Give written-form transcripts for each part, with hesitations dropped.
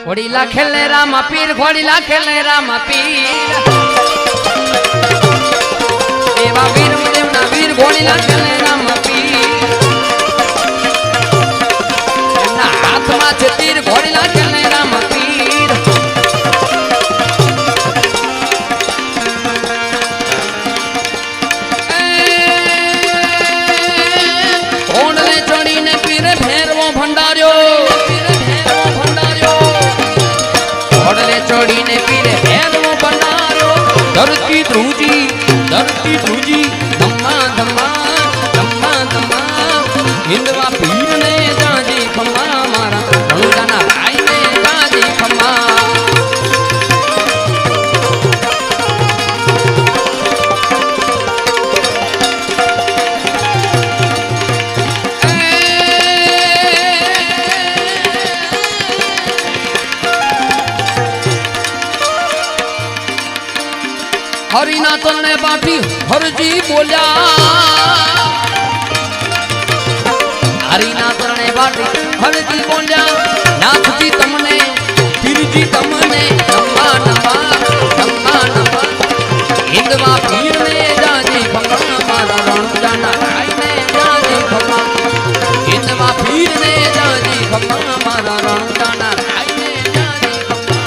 घोड़ीला खेले रामा पीर घोड़ीला खेले रामा पीर एवा वीर देवना वीर घोड़ीला खेले रामा पीर एमना हाथमां छे तीर घोड़ीला खेले रामा पीर घोड़ले चढ़ीने पीर भेरवो भंडार्यो घोड़ले चढ़ीने पीरे भेरवो भंडारो धरती ध्रुजी धम्मा धम्मा धम्मा धम्मा हिंदवा पीर ने जाजी खम्मा मारा रणुजाना भाई ने जाजी खम्मा हरिना तने बाटी हरजी बोल्या हरिना तने बाटी हरजी बोल्या नाथ जी तमने पीरजी तमने नम्मा नम्मा नम्मा नम्मा हिंदवा पीर ने जाजी खम्मा मारा रणुजाना भाई ने जाजी खम्मा हिंदवा पीर ने जाजी खम्मा मारा रणुजाना भाई ने जाजी खम्मा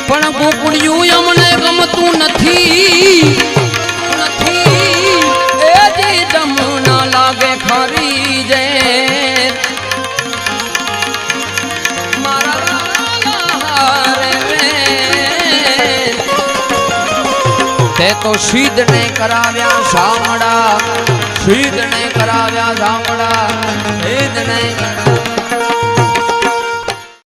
पण गोकुड़ियों अमने गमतू नथी ए जी दम ना लागे खरी जे मारा रे ते तो शीद ने कराव्या शामड़ा शीद ने कराव्या शामड़ा शीद ने